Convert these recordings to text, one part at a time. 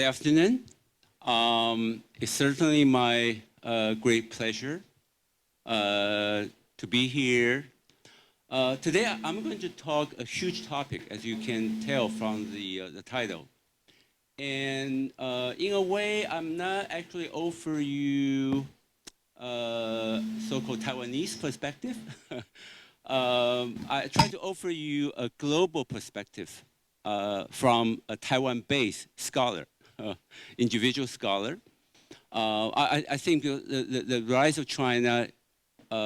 afternoon. It's certainly my great pleasure to be here. Today I'm going to talk a huge topic, as you can tell from the title. And in a way, I'm not actually offer you so-called Taiwanese perspective. I try to offer you a global perspective from a Taiwan-based scholar, individual scholar. I think the rise of China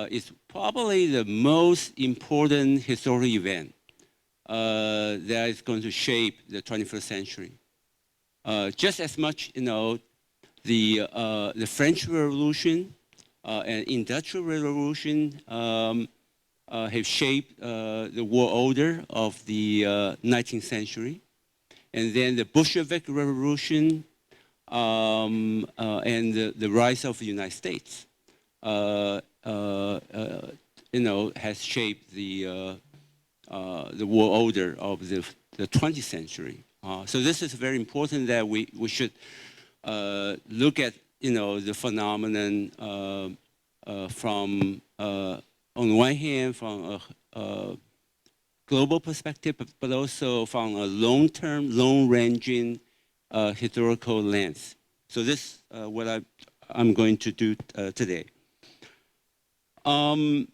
is probably the most important historical event that is going to shape the 21st century. Just as much, the French Revolution and Industrial Revolution have shaped the world order of the 19th century. And then the Bolshevik Revolution and the rise of the United States, has shaped the world order of the 20th century. So this is very important that we should look at, the phenomenon from on one hand, from a global perspective, but also from a long-term, long-ranging historical lens. So this is what I'm going to do today. I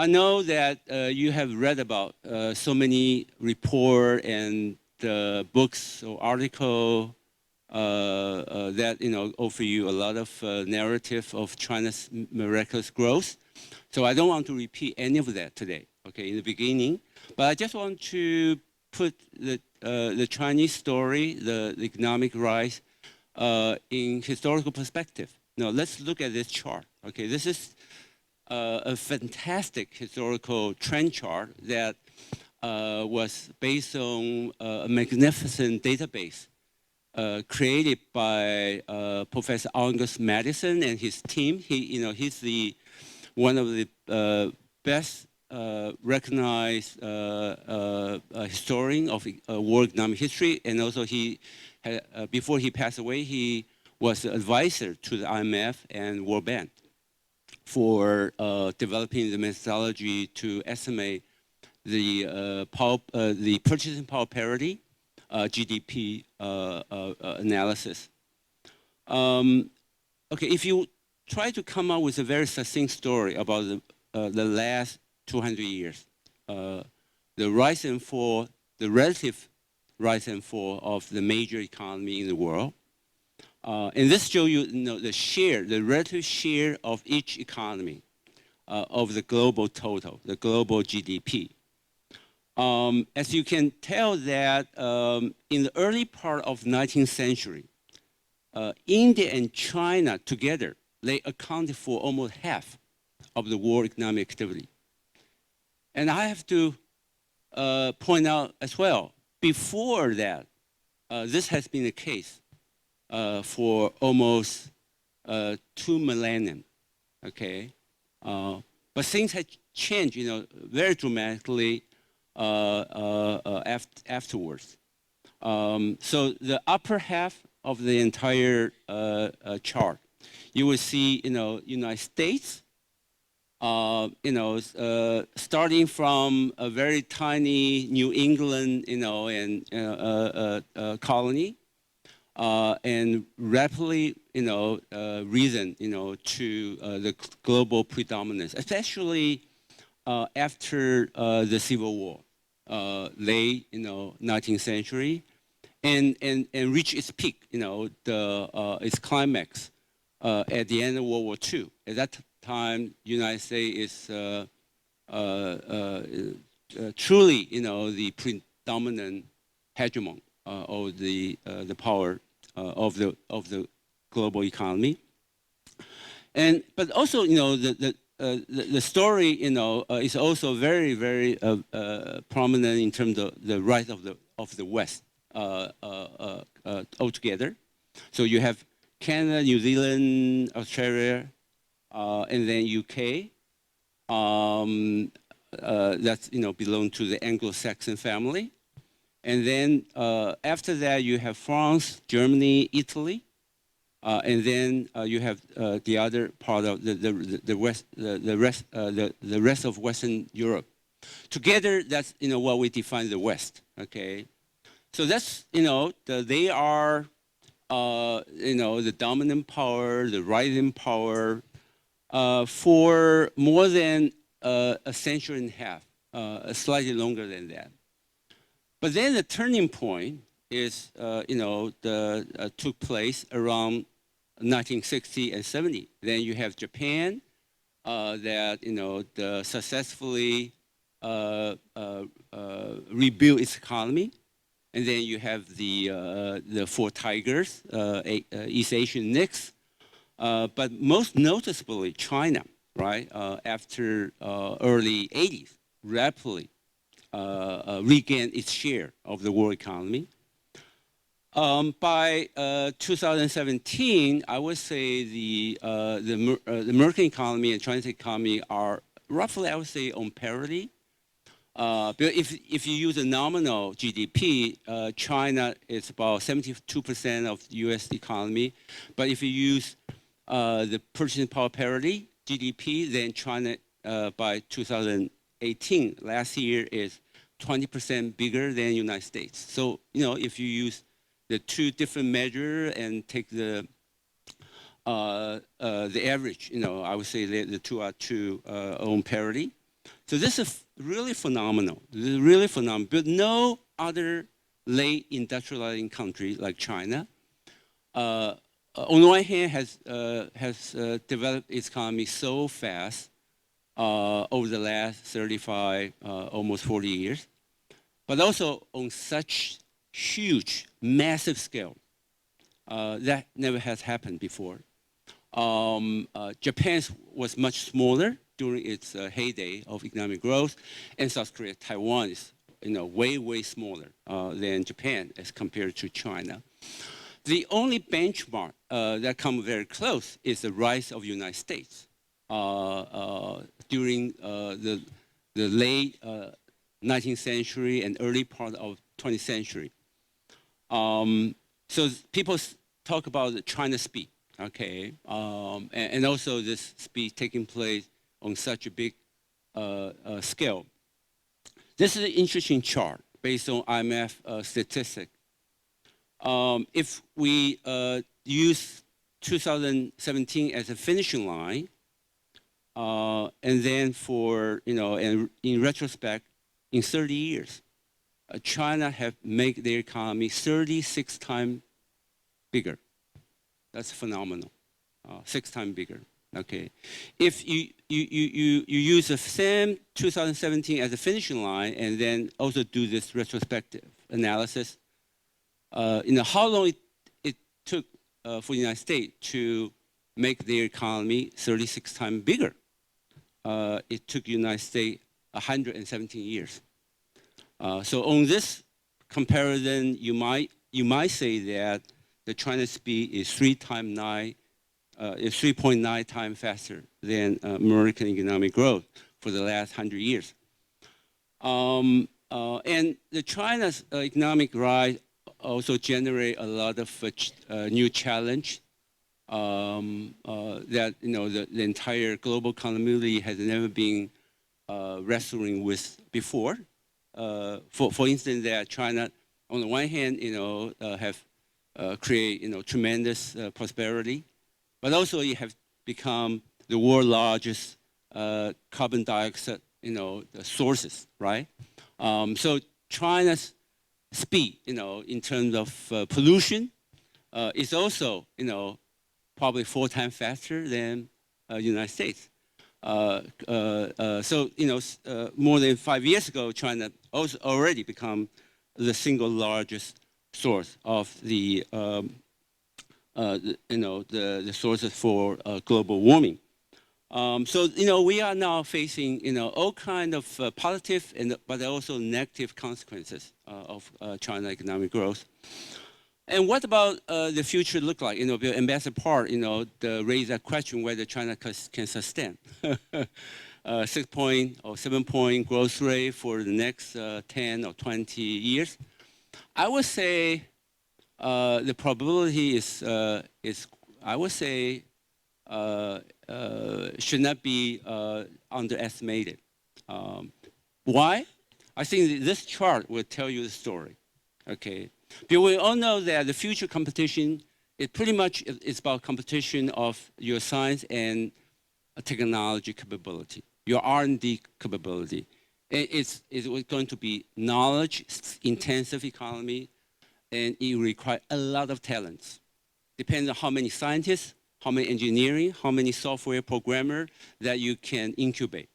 know that you have read about so many reports and books or articles that offer you a lot of narrative of China's miraculous growth. So I don't want to repeat any of that today, okay, in the beginning. But I just want to put the Chinese story, the economic rise, in historical perspective. Now, let's look at this chart, okay? This is a fantastic historical trend chart that was based on a magnificent database created by Professor August Madison and his team. He's one of the best recognized historian of world economic history, and also he had, before he passed away, he was an advisor to the IMF and World Bank for developing the methodology to estimate the purchasing power parity, GDP analysis. Okay, if you try to come up with a very succinct story about the last 200 years, the rise and fall, the relative rise and fall of the major economy in the world. And this shows you, the relative share of each economy of the global total, the global GDP. As you can tell that in the early part of 19th century, India and China together, they accounted for almost half of the world economic activity. And I have to point out as well, before that, this has been the case for almost 2 millennia, okay? But things had changed, very dramatically afterwards. So the upper half of the entire chart, you will see, United States, starting from a very tiny New England, colony, and rapidly, risen, to the global predominance, especially after the Civil War, late, 19th century, and reach its peak, its climax at the end of World War II. At that time, United States is truly, the predominant hegemon of the power of the global economy. But also, the story, is also very, very prominent in terms of the rise of the West altogether. So you have Canada, New Zealand, Australia, and then UK. That's belong to the Anglo-Saxon family. And then after that, you have France, Germany, Italy, and then you have the other part of the rest of Western Europe. Together, that's what we define the West. Okay, so that's they are the dominant power, the rising power for more than a century and a half, slightly longer than that. But then the turning point is took place around 1960 and 70. Then you have Japan that successfully rebuilt its economy, and then you have the four tigers, East Asian next, but most noticeably China, right? After early 80s, rapidly regained its share of the world economy. By 2017, I would say the American economy and China's economy are roughly, I would say, on parity. But if you use a nominal GDP, China is about 72% of the U.S. economy. But if you use the purchasing power parity GDP, then China by 2018, last year, is 20% bigger than the United States. So if you use the two different measures and take the average, I would say the two are on parity. So this is really phenomenal. This is really phenomenal. But no other late industrializing country like China, on the one hand, has developed its economy so fast over the last 35, almost 40 years, but also on such huge, massive scale that never has happened before. Japan was much smaller during its heyday of economic growth, and South Korea, Taiwan is way, way smaller than Japan as compared to China. The only benchmark that comes very close is the rise of the United States during the late 19th century and early part of 20th century. So people talk about the China speed, okay, and also this speed taking place on such a big scale. This is an interesting chart based on IMF statistic. If we use 2017 as a finishing line, and then for, and in retrospect, in 30 years, China have made their economy 36 times bigger. That's phenomenal, 6 times bigger. Okay, if you use the same 2017 as a finishing line, and then also do this retrospective analysis, how long it took for the United States to make their economy 36 times bigger. It took the United States 117 years. So on this comparison, you might say that the China speed is 3.9 times faster than American economic growth for the last 100 years. And the China's economic rise also generate a lot of new challenge that the entire global community has never been wrestling with before. For instance, that China, on the one hand, have create tremendous prosperity, but also it has become the world's largest carbon dioxide sources, right? So China's speed, in terms of pollution, is also, probably 4 times faster than the United States. So, more than 5 years ago, China also already become the single largest source of the sources for global warming. So, we are now facing, all kind of positive but also negative consequences of China economic growth. And what about the future look like? Ambassador Park, raised that question whether China can sustain 6 point or 7 point growth rate for the next 10 or 20 years. I would say the probability is I would say should not be underestimated. Why? I think this chart will tell you the story. Okay, but we all know that the future competition, it pretty much is about competition of your science and technology capability, your R&D capability. It's going to be knowledge-intensive economy, and it requires a lot of talents. Depends on how many scientists, how many engineering, how many software programmers that you can incubate,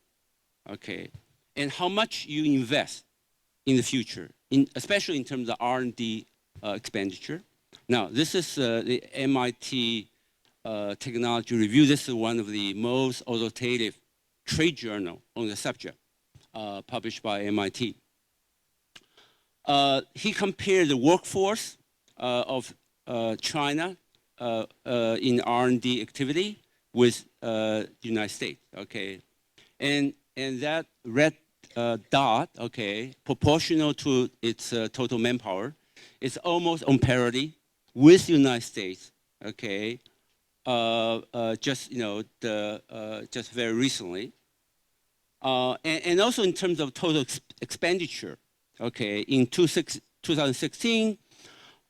okay? And how much you invest in the future, especially in terms of R&D expenditure. Now, this is the MIT Technology Review. This is one of the most authoritative trade journal on the subject, published by MIT. He compared the workforce of China in R&D activity with the United States, okay? And that red dot, okay, proportional to its total manpower, is almost on parity with the United States, okay? Just, you know, just very recently. And also in terms of total expenditure, okay, in 2016,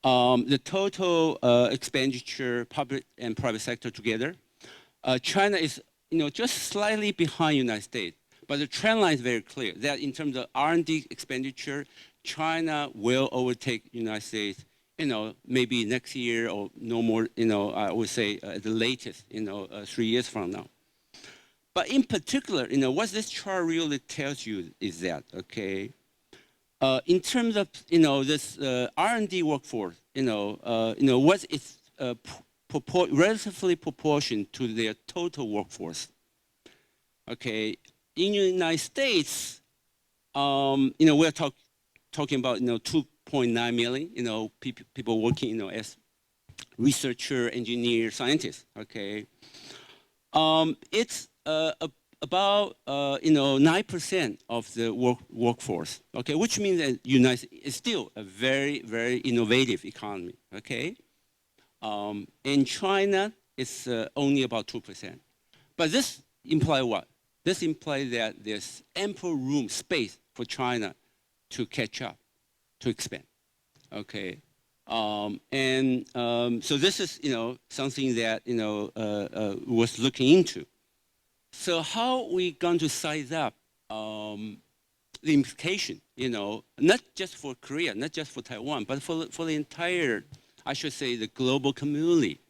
the total expenditure, public and private sector together, China is, you know, just slightly behind United States, but the trend line is very clear that in terms of R&D expenditure, China will overtake United States, you know, maybe next year or no more, you know, I would say at the latest, you know, 3 years from now. But in particular, you know, what this chart really tells you is that, okay, in terms of, you know, this R&D workforce, you know, what is relatively proportioned to their total workforce. Okay, in the United States, you know, we're talking about, you know, 2.9 million, you know, people working, you know, as researcher, engineer, scientists. Okay, it's about you know 9% of the workforce. Okay, which means that United States is still a very, very innovative economy. Okay, in China it's only about 2%. But this implies what? This implies that there's ample room, space for China to catch up, to expand. Okay, so this is, you know, something that, you know, was looking into. So how are we going to size up the implication, you know, not just for Korea, not just for Taiwan, but for the entire, I should say, the global community,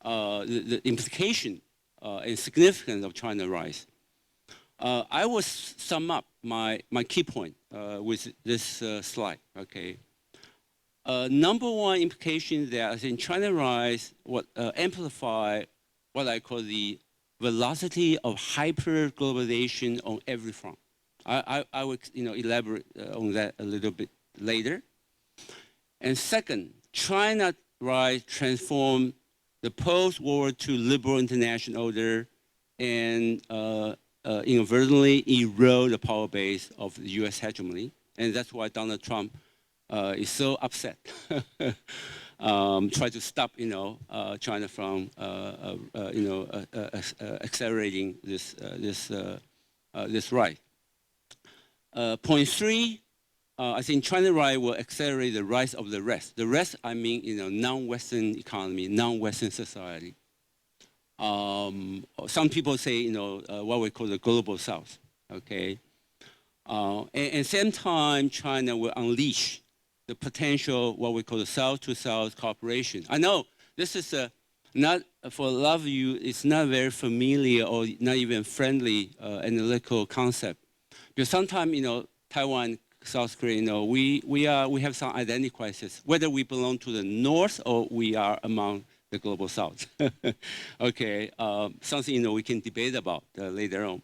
the implication and significance of China's rise. I will sum up my key point with this slide, okay. Number one implication that I think China rise would amplify what I call the velocity of hyper-globalization on every front. I will, you know, elaborate on that a little bit later. And second, China rise transform the post-World War II liberal international order and inadvertently erode the power base of the U.S. hegemony. And that's why Donald Trump is so upset. Try to stop, you know, China from, you know, accelerating this rise. Point three, I think China rise will accelerate the rise of the rest. The rest, I mean, you know, non-Western economy, non-Western society. Some people say, you know, what we call the global South. Okay, and same time, China will unleash the potential, what we call the South-to-South cooperation. I know this is not, for a lot of you, it's not very familiar or not even friendly analytical concept. Because sometimes, you know, Taiwan, South Korea, you know, we have some identity crisis, whether we belong to the North or we are among the global South. Okay, something, you know, we can debate about later on.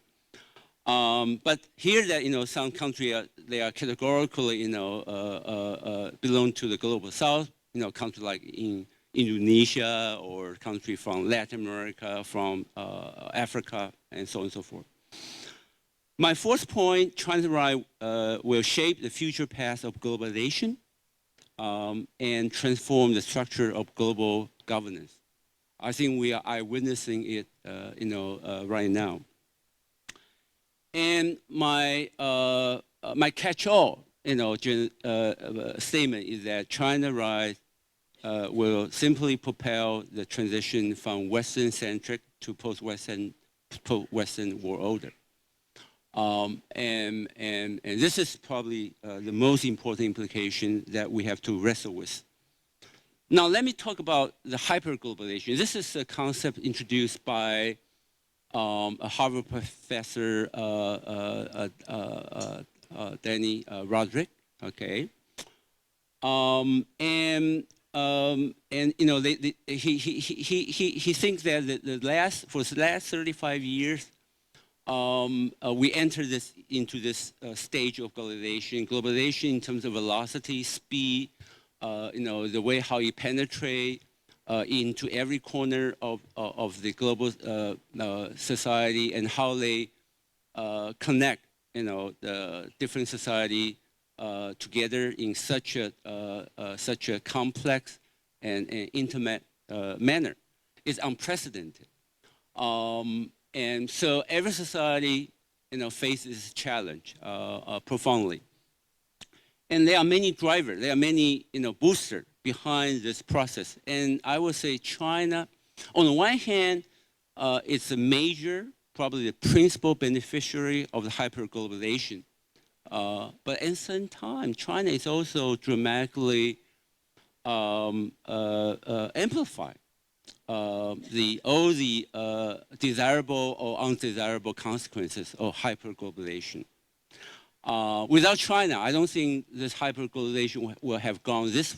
But here that, you know, some countries, they are categorically, you know, belong to the global South, you know, countries like in Indonesia or country from Latin America, from Africa, and so on and so forth. My fourth point, China's rise will shape the future path of globalization. and transform the structure of global governance. I think we are eyewitnessing it, right now. And my catch-all, statement is that China rise will simply propel the transition from Western-centric to post-Western world order. And this is probably the most important implication that we have to wrestle with. Now, let me talk about the hyper-globalization. This is a concept introduced by a Harvard professor, Danny Roderick. Okay, he thinks that for the last 35 years, we entered into this stage of globalization. Globalization in terms of velocity, speed, the way how you penetrate into every corner of the global society, and how they connect, the different society together in such a complex and intimate manner is unprecedented. And so every society, faces this challenge profoundly. And there are many drivers, there are many, boosters behind this process. And I would say China, on the one hand, it's a major, probably the principal beneficiary of the hyper-globalization. But at the same time, China is also dramatically amplified all the desirable or undesirable consequences of hyper-globalization. Without China, I don't think this hyper-globalization will have gone this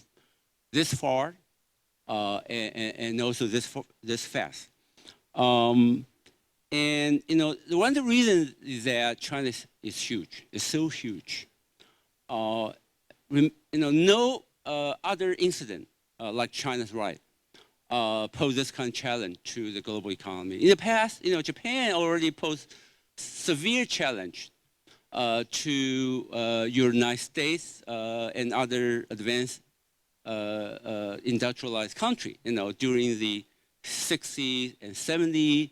far and also this fast. And one of the reasons is that China is huge. It's so huge. No other incident like China's rise pose this kind of challenge to the global economy. In the past, Japan already posed severe challenge to United States and other advanced industrialized country, during the 60s and 70s,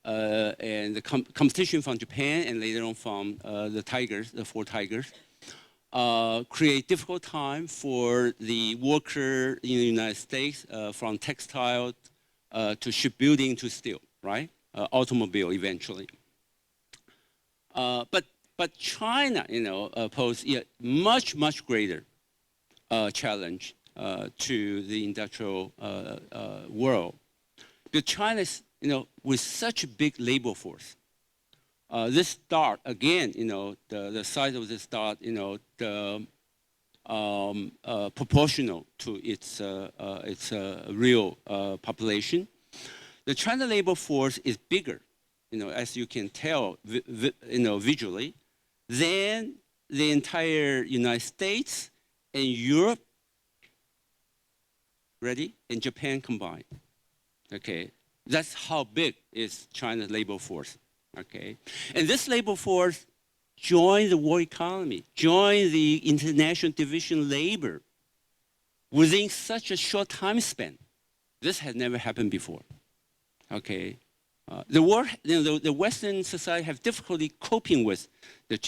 and the competition from Japan and later on from the four tigers, create difficult time for the worker in the United States, from textile to shipbuilding to steel, right? Automobile eventually. But China, posed a much greater challenge to the industrial world. Because China is, with such a big labor force. This start, again, the size of this start, proportional to its real population. The China labor force is bigger, as you can tell, visually, than the entire United States and Europe, and Japan combined. Okay, that's how big is China's labor force. Okay, and this labor force joined the world economy, joined the international division of labor within such a short time span. This has never happened before. Okay, the Western society have difficulty coping with the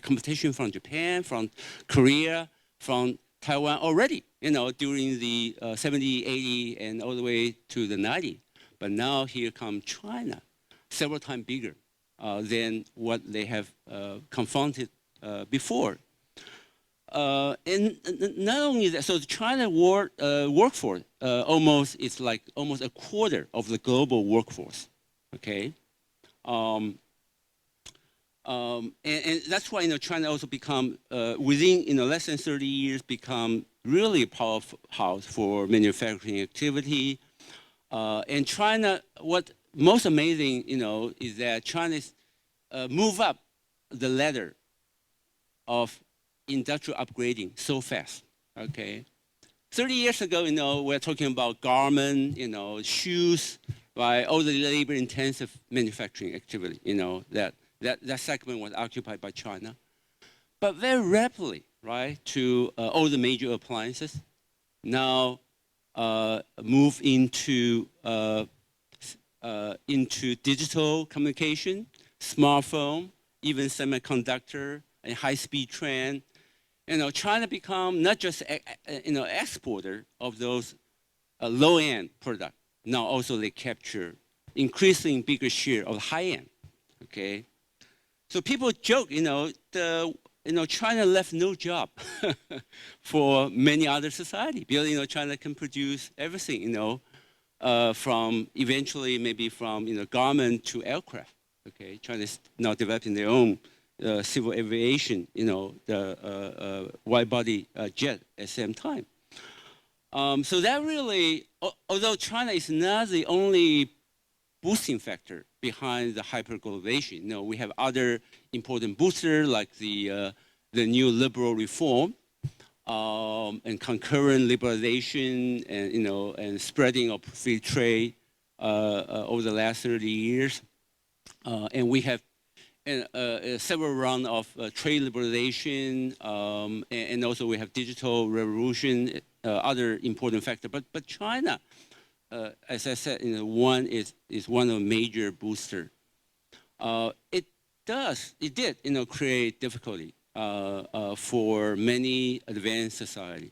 competition from Japan, from Korea, from Taiwan already, during the 70, 80, and all the way to the 90. But now here comes China, several times bigger than what they have confronted before. And not only that, so the China workforce it's like almost a quarter of the global workforce. Okay, and that's why China also become within less than 30 years become really a powerhouse for manufacturing activity. And China, what most amazing is that China move up the ladder of industrial upgrading so fast. Okay, 30 years ago, we're talking about garment, shoes, right? All the labor-intensive manufacturing activity, that segment was occupied by China. But very rapidly, right, to all the major appliances. Now move into digital communication, smartphone, even semiconductor and high-speed train. China become not just exporter of those low-end product. Now also they capture increasing bigger share of high-end. Okay, so people joke, China left no job for many other society because China can produce everything, from eventually maybe from garment to aircraft. Okay, China is now developing their own civil aviation, the wide-body jet at the same time. So that really, although China is not the only boosting factor behind the hyper-globalization, we have other important boosters like the new liberal reform and concurrent liberalization and spreading of free trade over the last 30 years. And we have several rounds of trade liberalization, and also we have digital revolution, other important factors. But China, as I said, one is one of the major boosters. It did create difficulty for many advanced society.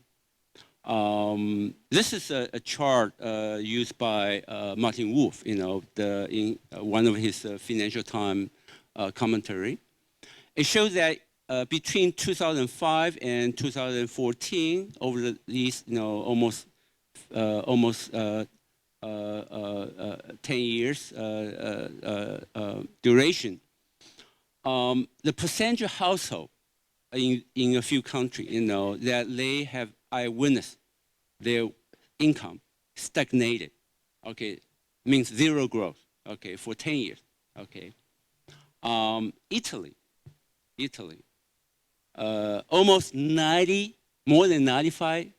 This is a chart used by Martin Wolf, in one of his Financial Times commentary. It shows that between 2005 and 2014, over these almost 10 years duration, the percentage of household in a few countries, that they have eyewitnessed their income stagnated. Okay, means zero growth. Okay, for 10 years. Okay, Italy, almost more than 95%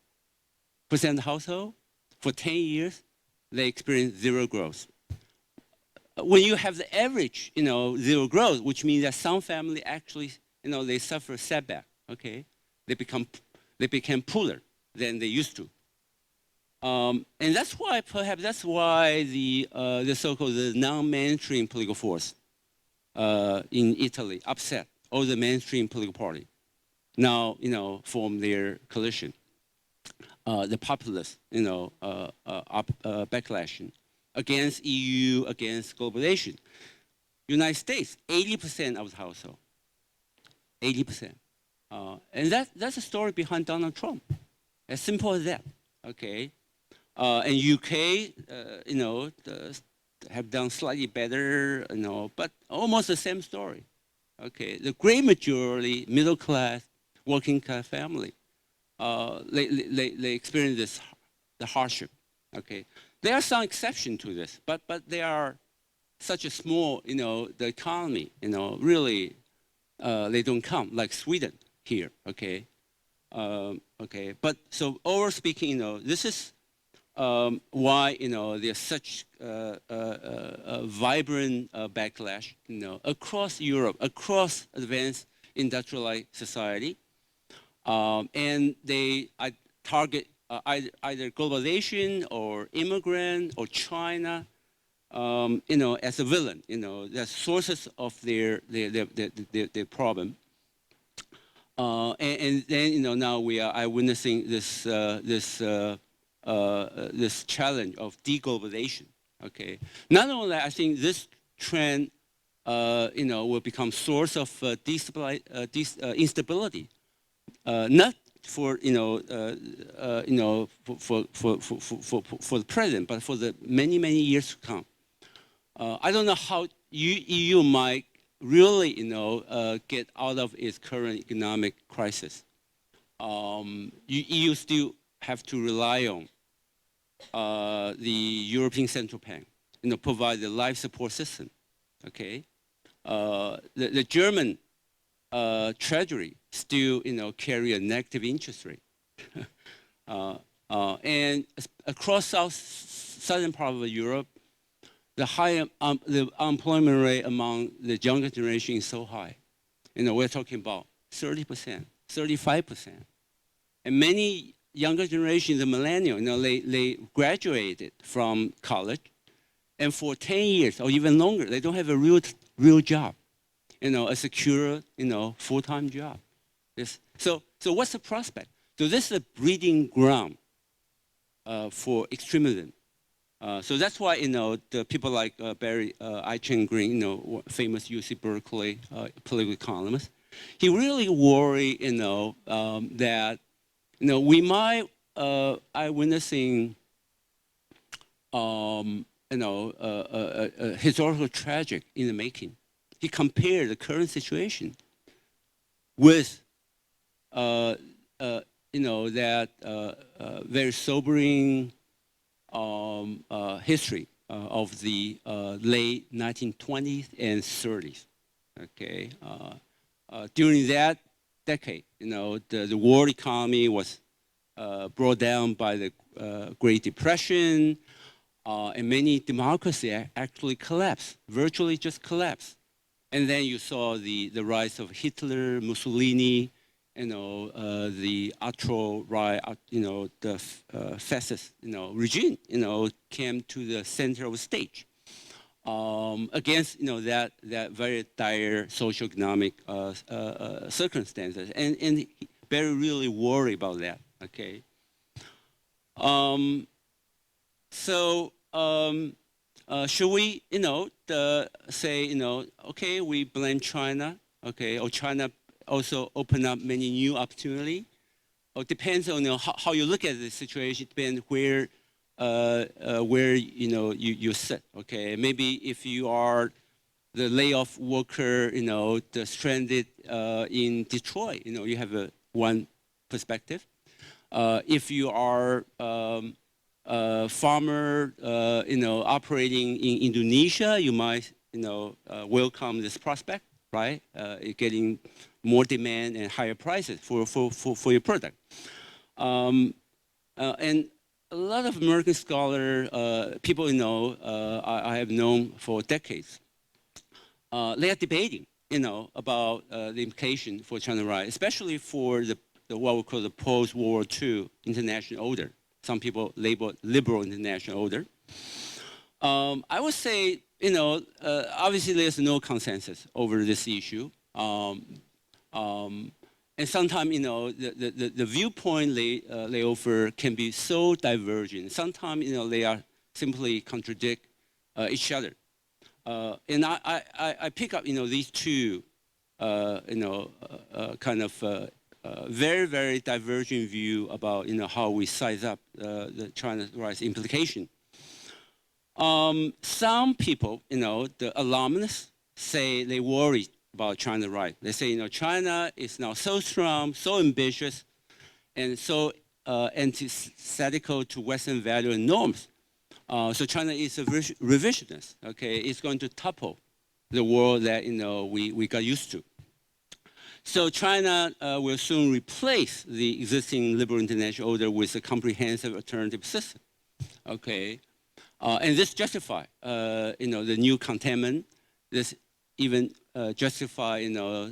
household for 10 years, they experience zero growth. When you have the average, zero growth, which means that some family actually, they suffer setback. Okay, they became poorer than they used to. And that's why, perhaps that's why the so-called non-mainstream political force in Italy upset all the mainstream political party. Now, form their coalition. The populists, backlashing against EU, against globalization. United States, 80% of the household, 80%. And that's the story behind Donald Trump. As simple as that, okay? And UK, have done slightly better, but almost the same story, okay? The great majority, middle class, working class family, they experience the hardship, okay? There are some exceptions to this, but they are such a small, the economy, really, they don't count, like Sweden here, okay? Okay, but so overall speaking, this is why, there's such a vibrant backlash, across Europe, across advanced industrialized society. And they target either globalization or immigrant or China, as a villain, the sources of their problem. And then, now we are witnessing this this challenge of deglobalization. Okay, not only that, I think this trend, will become source of instability, not for for the present, but for the many years to come. I don't know how EU might really, get out of its current economic crisis. EU still have to rely on the European Central Bank, provide the life support system. Okay, the German Treasury still, carry a negative interest rate, and across southern part of Europe, the high the unemployment rate among the younger generation is so high. We're talking about 30%, 35%. And many younger generations, the millennial, they graduated from college, and for 10 years or even longer, they don't have a real job, a secure, full-time job. So what's the prospect? So this is a breeding ground for extremism. So that's why, the people like Barry Eichen Green, famous UC Berkeley political economist, he really worried, that, we might witnessing, a historical tragic in the making. He compared the current situation with, that very sobering history of the late 1920s and 30s. Okay, during that decade, the world economy was brought down by the Great Depression, and many democracies actually collapsed, virtually just collapsed. And then you saw the rise of Hitler, Mussolini, the alt-right, the fascist, regime, came to the center of the stage against, that very dire socioeconomic circumstances, and Barry really worried about that. Okay. Should we, say, okay, we blame China, okay, or China also open up many new opportunities? Or depends on how you look at the situation. Depends where you sit. Okay, maybe if you are the layoff worker, the stranded in Detroit, you have one perspective. If you are farmer, operating in Indonesia, you might, welcome this prospect, right? Getting more demand and higher prices for your product. And a lot of American scholars, people I have known for decades, they are debating, about the implication for China rise, especially for the what we call the post-World War II international order. Some people label liberal international order. I would say, obviously there's no consensus over this issue. And sometimes, the viewpoint they offer can be so divergent. Sometimes, they are simply contradict each other. And I pick up, these two, kind of very, very divergent view about, how we size up the China's rise implication. Some people, the alarmists, say they worry about China's rise. They say, China is now so strong, so ambitious, and so antithetical to Western value and norms. So China is a revisionist. Okay, it's going to topple the world that we got used to. So China will soon replace the existing liberal international order with a comprehensive alternative system. Okay, and this justify the new containment. This even justify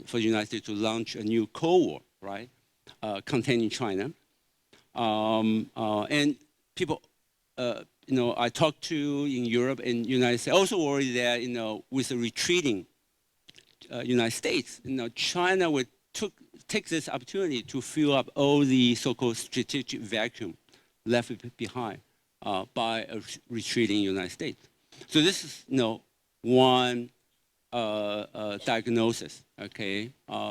for the United States to launch a new Cold War, right, containing China. And people I talked to in Europe and United States also worry that with a retreating United States, China would take this opportunity to fill up all the so-called strategic vacuum left behind by a retreating United States. So this is one diagnosis. Okay,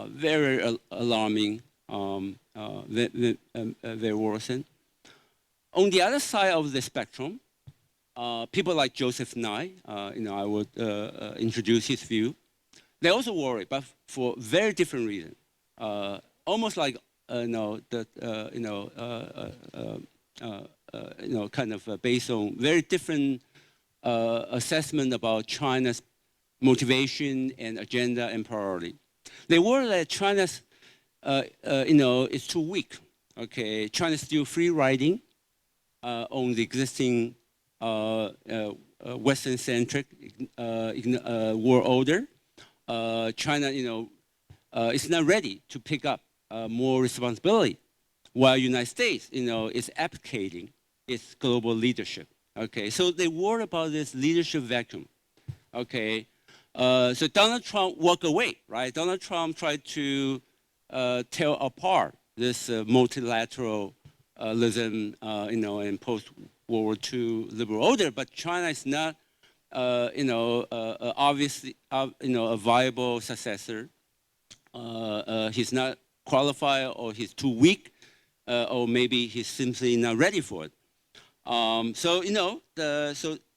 very alarming, very worrisome. On the other side of the spectrum, people like Joseph Nye, I would introduce his view. They also worry, but for very different reasons. Almost like kind of based on very different assessment about China's motivation and agenda and priority. They worry that China's is too weak. Okay, China's still free riding on the existing Western-centric world order. China, is not ready to pick up more responsibility, while United States, is abdicating its global leadership. Okay, so they worry about this leadership vacuum. Okay, so Donald Trump walked away, right? Donald Trump tried to tear apart this multilateralism, and post-World War II liberal order, but China is not, obviously, a viable successor. He's not qualified, or he's too weak, or maybe he's simply not ready for it. So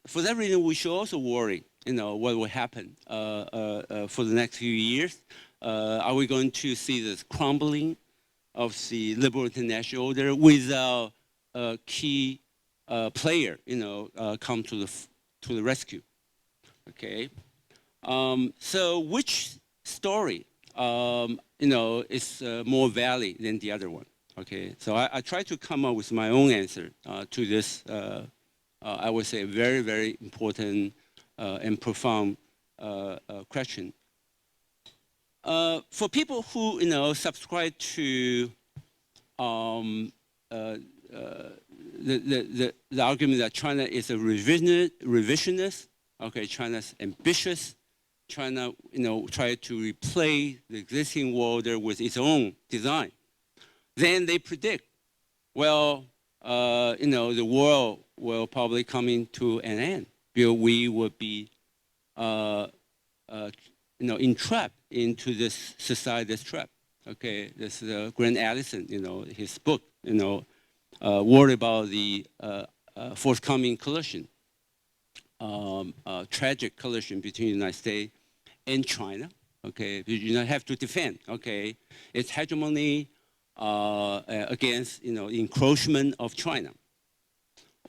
for that reason, we should also worry, what will happen for the next few years. Are we going to see this crumbling of the liberal international order without a key player, come to the rescue? Okay. So which story, is more valid than the other one? Okay. So I try to come up with my own answer to this. I would say very, very important and profound question. For people who subscribe to the argument that China is a revisionist, okay, China's ambitious, China try to replace the existing world order with its own design, then they predict, well, the world will probably come into an end. We will be entrapped into this society's trap. Okay, this is Grant Allison, his book, worried about the forthcoming collision, tragic collision between the United States and China. Okay, you have to defend. Okay, its hegemony against encroachment of China,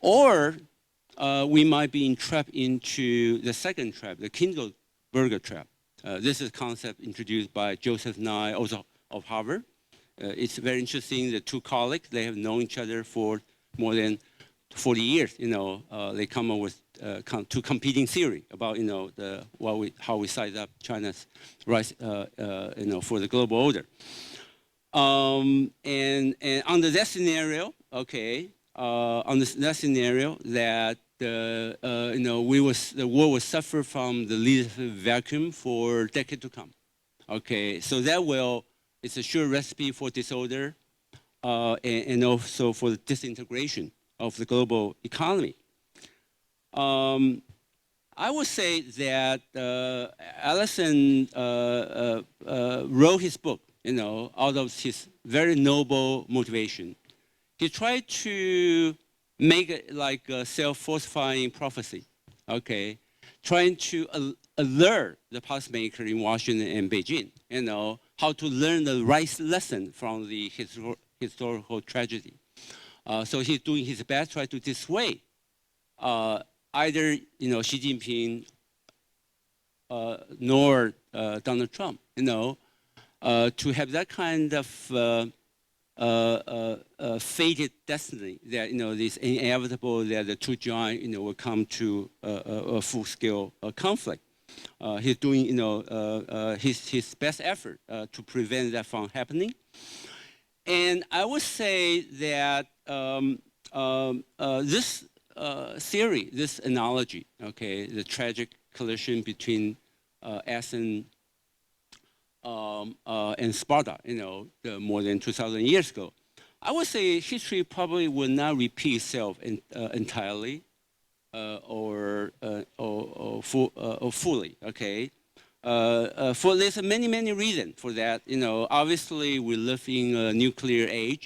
or we might be entrapped into the second trap, the Kindleberger trap. This is a concept introduced by Joseph Nye, also of Harvard. It's very interesting. The two colleagues, they have known each other for more than 40 years. They come up with two competing theories about how we size up China's rise, for the global order. And under that scenario, okay, under that scenario that the world will suffer from the leadership vacuum for decades to come. Okay, so it's a sure recipe for disorder, and also for the disintegration of the global economy. I would say that Allison wrote his book, out of his very noble motivation. He tried to make it like a self-falsifying prophecy, okay? Trying to alert the policymaker in Washington and Beijing, how to learn the right lesson from the historical tragedy. So he's doing his best, try to dissuade either Xi Jinping nor Donald Trump, to have that kind of fated destiny that it's inevitable that the two giants will come to a full-scale conflict. He's doing his best effort to prevent that from happening. And I would say that this theory, this analogy, okay, the tragic collision between Athens and Sparta, more than 2,000 years ago, I would say history probably will not repeat itself entirely or fully. Okay, for there's many reasons for that. Obviously we live in a nuclear age.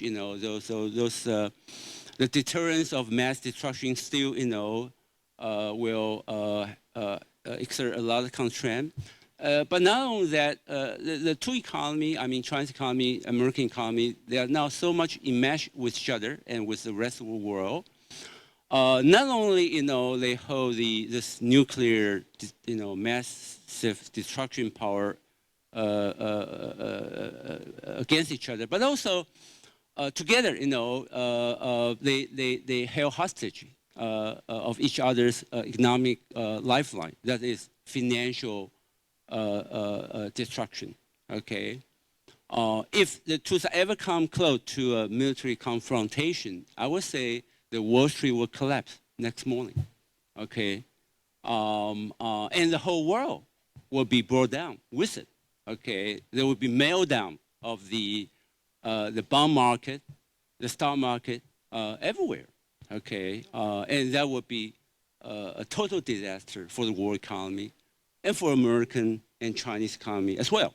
The deterrence of mass destruction still, will exert a lot of constraint. But not only that, the two economy, I mean China's economy, American economy, they are now so much enmeshed with each other and with the rest of the world. Not only they hold this nuclear massive destruction power against each other, but also together they held hostage of each other's economic lifeline, that is financial destruction. Okay, if the two ever come close to a military confrontation, I would say the Wall Street will collapse next morning, okay? And the whole world will be brought down with it, okay? There will be meltdown of the bond market, the stock market, everywhere, okay? And that would be a total disaster for the world economy and for American and Chinese economy as well.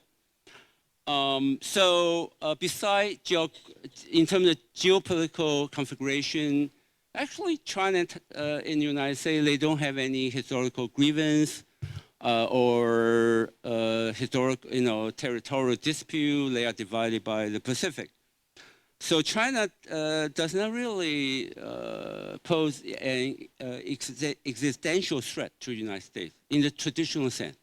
Besides, in terms of geopolitical configuration, actually China and the United States, they don't have any historical grievance or historical, territorial dispute. They are divided by the Pacific. So China does not really pose an existential threat to the United States in the traditional sense.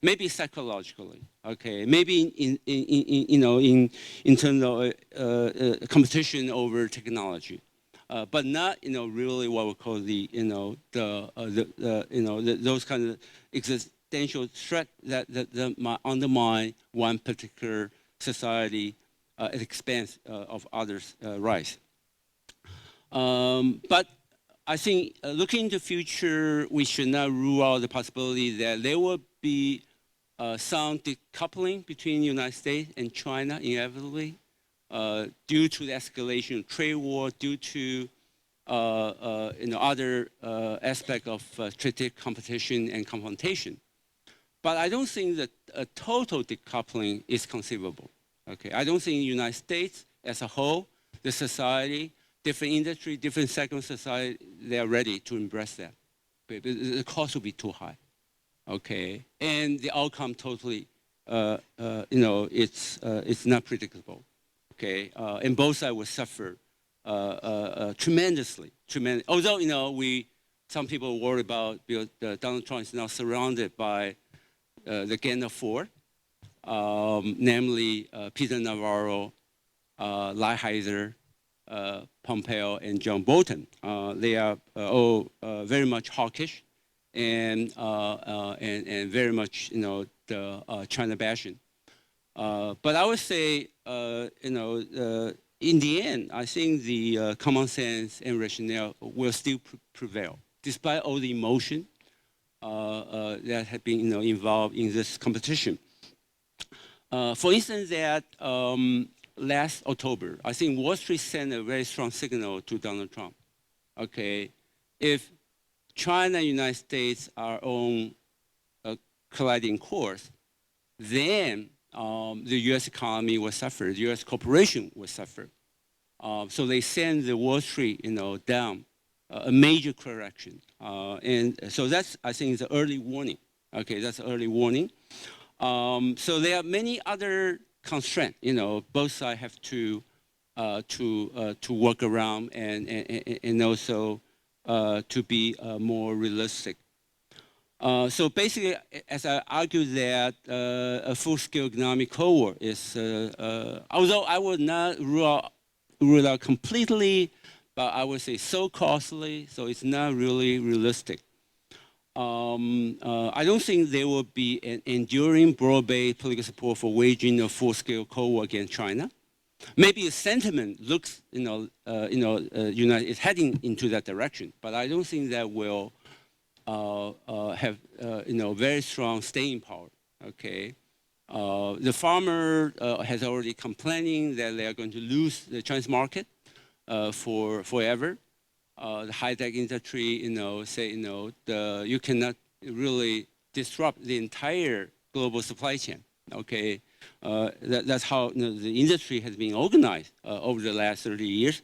Maybe psychologically, okay. Maybe in terms of competition over technology, but not really what we call those kind of existential threat that might undermine one particular society at the expense of others' rights. But I think looking into the future, we should not rule out the possibility that there will be some decoupling between the United States and China inevitably due to the escalation of trade war, due to other aspects of strategic competition and confrontation. But I don't think that a total decoupling is conceivable. Okay, I don't think the United States as a whole, the society, different industry, different segments of society, they are ready to embrace that. But the cost will be too high. Okay, and the outcome totally, it's not predictable. Okay, and both sides will suffer tremendously. Although some people worry about Donald Trump is now surrounded by the gang of four, namely Peter Navarro, Lighthizer, Pompeo, and John Bolton. They are all very much hawkish and very much the China bashing. But I would say in the end, I think the common sense and rationale will still prevail, despite all the emotion that have been involved in this competition. For instance, that last October, I think Wall Street sent a very strong signal to Donald Trump. Okay, if China and United States are on a colliding course, then the U.S. economy will suffer, the U.S. corporation will suffer. So they send the Wall Street, down, a major correction. And so that's, I think, the early warning. Okay, that's early warning. So there are many other constraints, both sides have to work around and also to be more realistic. So basically, as I argue that a full-scale economic Cold War is, although I would not rule out completely, but I would say so costly, so it's not really realistic. I don't think there will be an enduring broad-based political support for waging a full-scale Cold War against China. Maybe the sentiment looks, is heading into that direction, but I don't think that will have, very strong staying power. Okay, the farmer has already complaining that they are going to lose the Chinese market forever. The high-tech industry, say, you cannot really disrupt the entire global supply chain. Okay, that's how the industry has been organized over the last 30 years.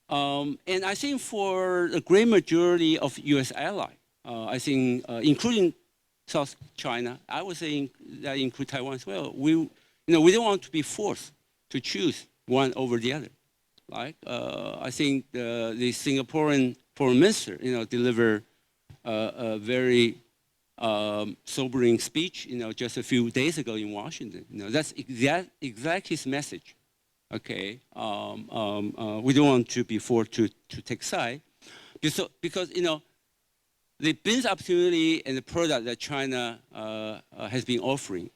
And I think for the great majority of U.S. allies, I think, including South China, I would say that include Taiwan as well. We don't want to be forced to choose one over the other. Like, I think the Singaporean foreign minister, delivered a very sobering speech, just a few days ago in Washington. That's exactly his message. Okay, we don't want to be forced to take side, because the business opportunity and the product that China has been offering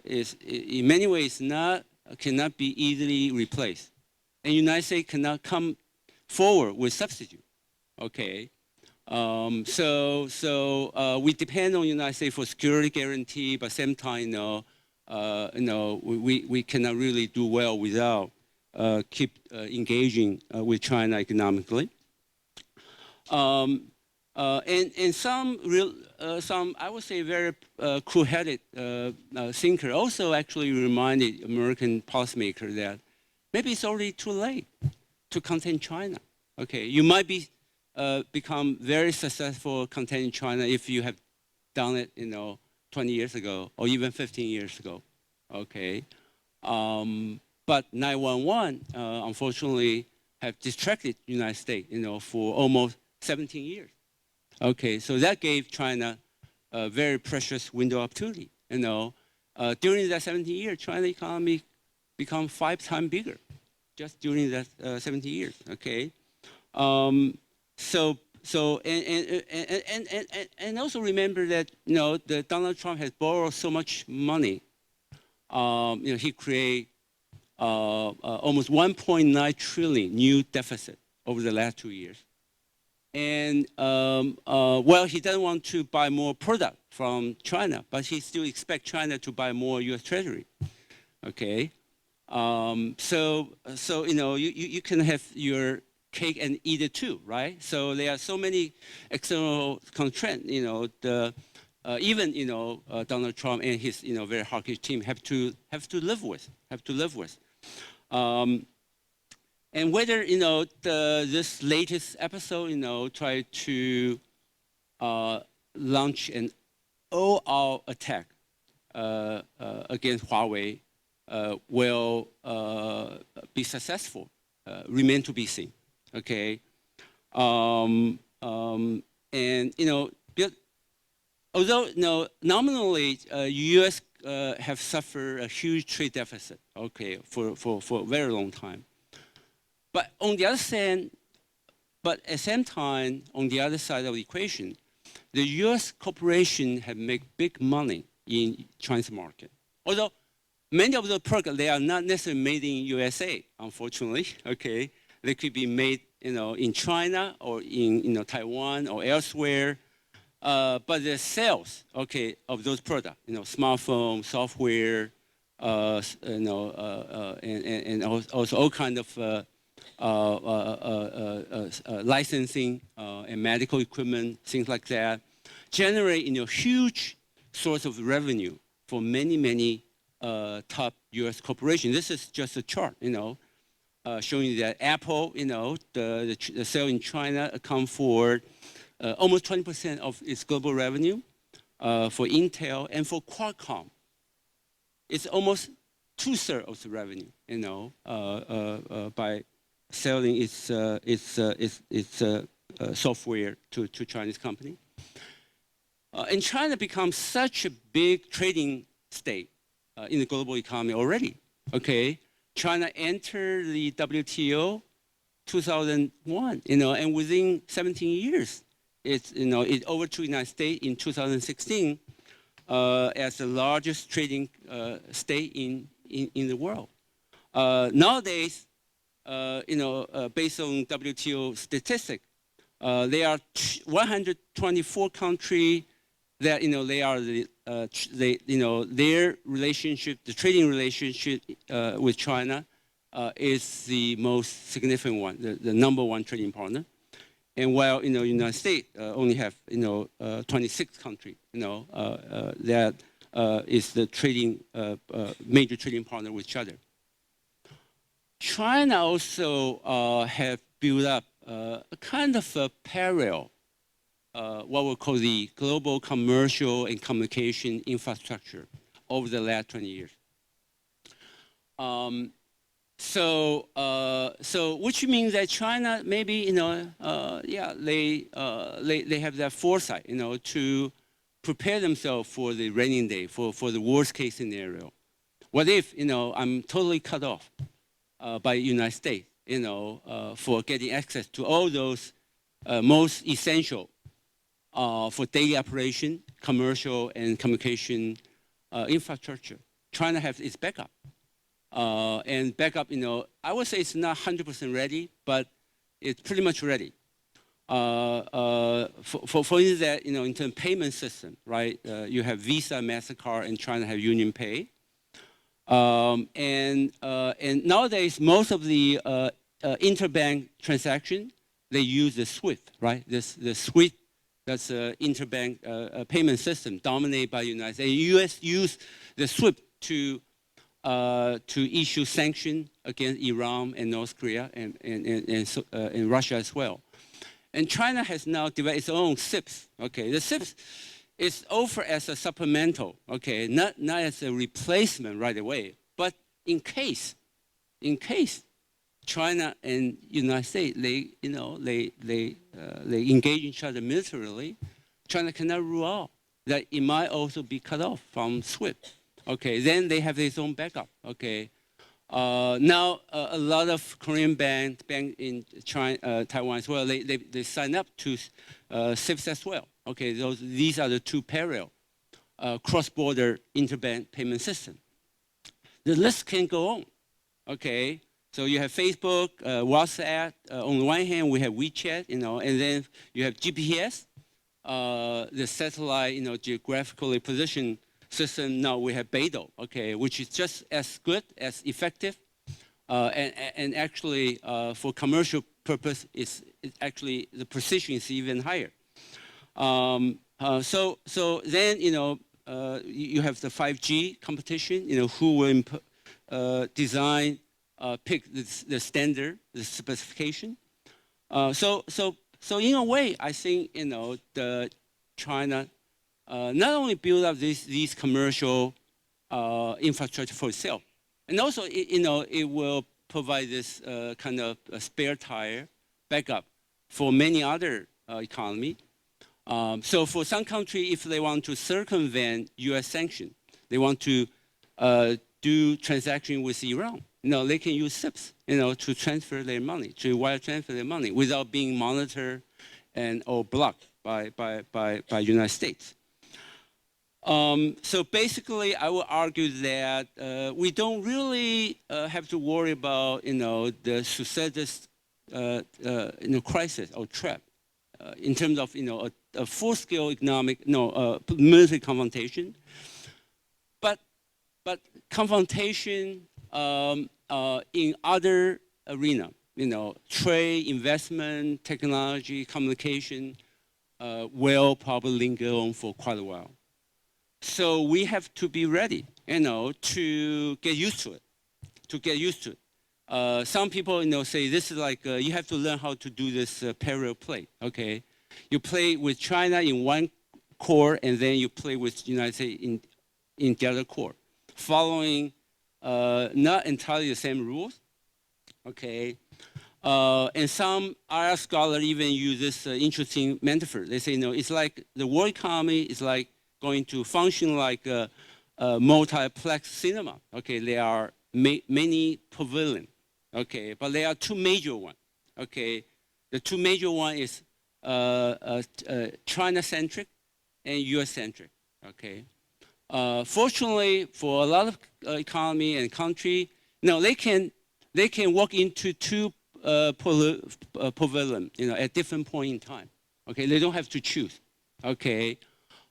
in many ways cannot be easily replaced. And United States cannot come forward with substitute. Okay. So we depend on United States for security guarantee, but same time, we cannot really do well without keep engaging with China economically. And some I would say very cool-headed thinker also actually reminded American policymakers that maybe it's already too late to contain China. Okay, you might be become very successful containing China if you have done it, 20 years ago or even 15 years ago. Okay, but 9/11 unfortunately have distracted the United States, for almost 17 years. Okay, so that gave China a very precious window of opportunity. During that 17 years, China economy become 5 times bigger, just during that 17 years. Okay, and also remember that the Donald Trump has borrowed so much money. He created almost 1.9 trillion new deficit over the last 2 years. And well, he doesn't want to buy more product from China, but he still expects China to buy more U.S. Treasury. Okay, so you can have your cake and eat it too, right? So there are so many external constraints. Even Donald Trump and his very hawkish team have to live with. And whether this latest episode try to launch an all-out attack against Huawei will be successful remain to be seen. Okay, and although nominally U.S. have suffered a huge trade deficit, okay, for a very long time. But on the other hand, at the same time, on the other side of the equation, the U.S. corporations have made big money in Chinese market. Although many of the products, they are not necessarily made in USA, unfortunately. Okay, they could be made in China or in Taiwan or elsewhere. But the sales, okay, of those products, smartphone, software, and also all kind of licensing and medical equipment, things like that, generate huge source of revenue for many top U.S. corporations. This is just a chart, showing that Apple, the sale in China account for almost 20% of its global revenue. For Intel and for Qualcomm, it's almost 2/3 of the revenue, by selling its software to Chinese company. And China becomes such a big trading state in the global economy already. Okay, China entered the WTO 2001, and within 17 years, it overtook the United States in 2016 as the largest trading state in the world. Nowadays, based on WTO statistics, there are 124 countries that they are their relationship, the trading relationship with China, is the most significant one, the number one trading partner. And while United States only have 26 countries, that is the trading major trading partner with each other. China also have built up a kind of a parallel, what we call the global commercial and communication infrastructure over the last 20 years. So which means that China maybe they have that foresight to prepare themselves for the raining day, for the worst case scenario. What if I'm totally cut off by the United States for getting access to all those most essential for daily operation, commercial and communication infrastructure? China has its backup. And backup, I would say it's not 100% ready, but it's pretty much ready. For instance, that, in terms of payment system, right? You have Visa, MasterCard, and China have Union Pay. And nowadays, most of the interbank transaction, they use the SWIFT, right? The SWIFT, that's an interbank payment system dominated by the United States. The U.S. use the SWIFT to issue sanctions against Iran and North Korea and Russia as well. And China has now developed its own SIPs. Okay, the SIPs is offered as a supplemental. Okay, not as a replacement right away, but in case China and United States they engage each other militarily, China cannot rule out that it might also be cut off from SWIFT. Okay, then they have its own backup. Okay, now a lot of Korean bank in China, Taiwan as well, they sign up to SIPs as well. Okay, these are the two parallel cross-border interbank payment systems. The list can go on. Okay, so you have Facebook, WhatsApp. On the one hand, we have WeChat, and then you have GPS, the satellite, geographically positioned system. Now we have Beidou, okay, which is just as good, as effective, and actually for commercial purpose, it's actually the precision is even higher. So then you have the 5G competition. Who will design, pick the standard, the specification. So in a way, I think the China. Not only build up these commercial infrastructure for itself, and also it will provide this kind of a spare tire backup for many other economy. So for some country, if they want to circumvent U.S. sanctions, they want to do transaction with Iran, they can use SIPs, to transfer their money, to wire transfer their money without being monitored or blocked by United States. So basically, I would argue that we don't really have to worry about the success crisis or trap in terms of a full-scale economic military confrontation, but confrontation in other arena, trade, investment, technology, communication, will probably linger on for quite a while. So we have to be ready, to get used to it. Some people, say this is like you have to learn how to do this parallel play. Okay, you play with China in one core, and then you play with the United States in the other core, following not entirely the same rules. Okay, and some Arab scholars even use this interesting metaphor. They say, it's like the world economy is like going to function like a multiplex cinema. Okay, there are many pavilions. Okay, but there are two major ones. Okay, the two major ones is China-centric and U.S.-centric. Okay, fortunately for a lot of economy and country, they can walk into two pavilions, at different point in time. Okay, they don't have to choose. Okay.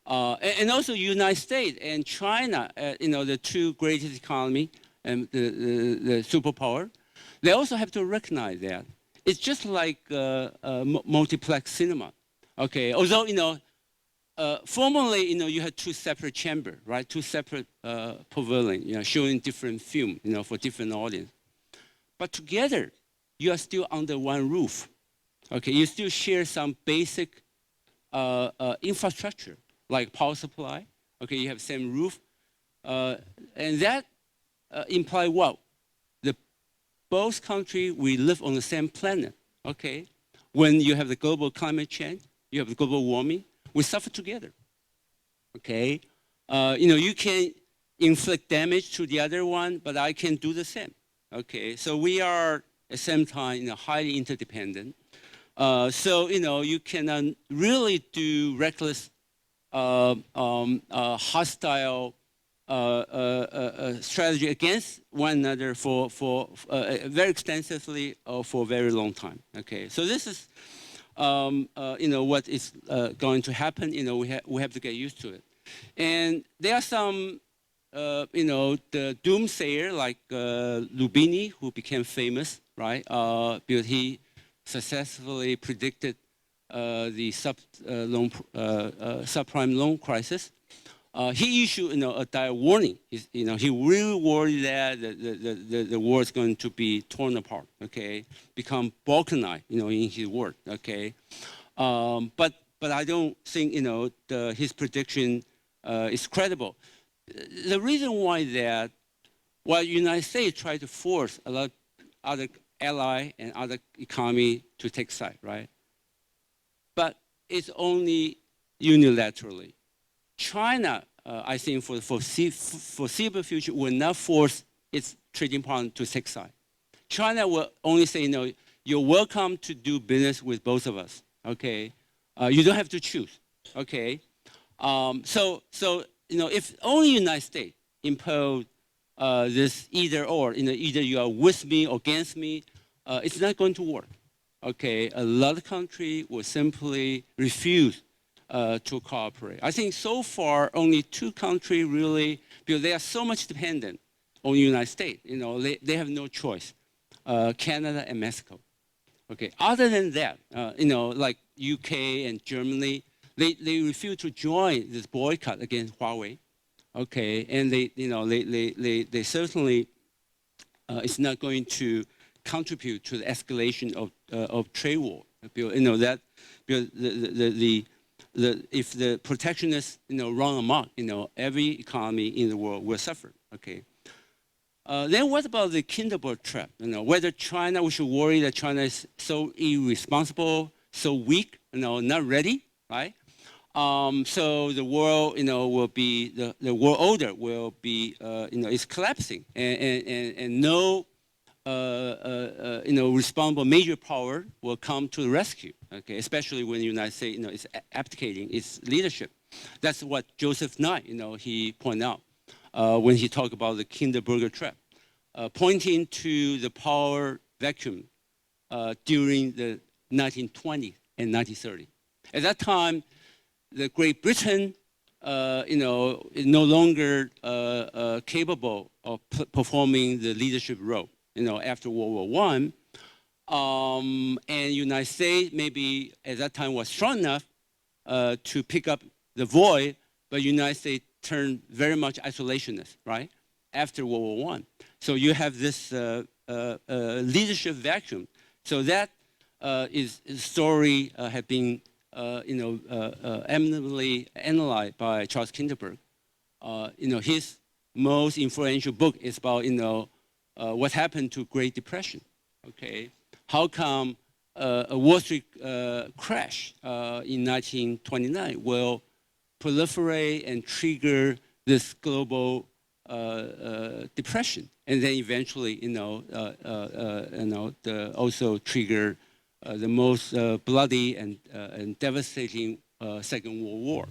And also United States and China, the two greatest economy and the superpower, they also have to recognize that. It's just like multiplex cinema. Okay, although, formerly, you had two separate chambers, right? Two separate pavilions, showing different film, for different audience. But together, you are still under one roof. Okay, you still share some basic infrastructure, like power supply. Okay, you have same roof, and that imply what? Both countries, we live on the same planet. Okay, when you have the global climate change, you have the global warming, we suffer together. Okay, you can inflict damage to the other one, but I can do the same. Okay, so we are at the same time highly interdependent. So you cannot really do reckless, hostile strategy against one another for very extensively or for a very long time. Okay, so this is what is going to happen. We have to get used to it, and there are some the doomsayer like Lubini, who became famous, right? Because he successfully predicted the subprime loan crisis. He issued a dire warning. He really worried that the war is going to be torn apart, okay, become balkanized, in his word, okay. But I don't think his prediction is credible. The reason why that, while the United States tried to force a lot of other ally and other economy to take side, right? But it's only unilaterally. China, I think for the foreseeable future, will not force its trading partner to take side. China will only say, you're welcome to do business with both of us, okay? You don't have to choose, okay? If only United States impose this either or, either you are with me or against me, it's not going to work, okay? A lot of countries will simply refuse to cooperate. I think so far only two countries really, because they are so much dependent on the United States. They have no choice. Canada and Mexico. Okay. Other than that, like UK and Germany, they refuse to join this boycott against Huawei. Okay, and they certainly it's not going to contribute to the escalation of trade war. That because if the protectionists run amok, every economy in the world will suffer. Okay. Then what about the Kinderberg trap? Whether China, we should worry that China is so irresponsible, so weak, not ready, right? So the world, will be the world order will be, is collapsing, and no, responsible major power will come to the rescue. Okay, especially when the United States, is abdicating its leadership. That's what Joseph Nye, he pointed out when he talked about the Kinderberger trap, pointing to the power vacuum during the 1920s and 1930s. At that time, the Great Britain, is no longer capable of performing the leadership role, after World War I. And United States maybe at that time was strong enough to pick up the void, but United States turned very much isolationist, right? After World War I. So you have this leadership vacuum. So that is a story have been eminently analyzed by Charles Kinderberg. His most influential book is about what happened to Great Depression. Okay, how come a Wall Street crash in 1929 will proliferate and trigger this global depression, and then eventually, also trigger the most bloody and devastating Second World War.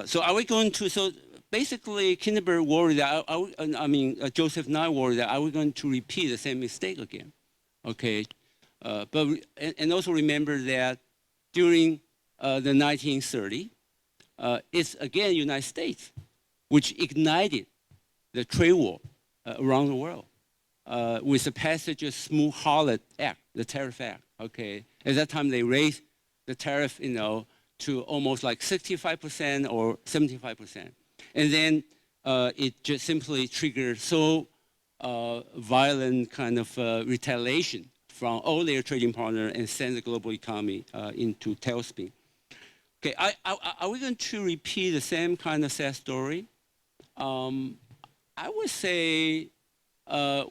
So are we going to? So basically, Kinderberg worried that Joseph Nye worried that are we going to repeat the same mistake again? Okay, but also remember that during the 1930s, it's again United States which ignited the trade war around the world with the passage of Smoot-Hawley Act, the Tariff Act. Okay, at that time they raised the tariff, to almost like 65% or 75%, and then it just simply triggered so violent kind of retaliation from all their trading partners and send the global economy into tailspin. Okay, are we going to repeat the same kind of sad story? I would say, the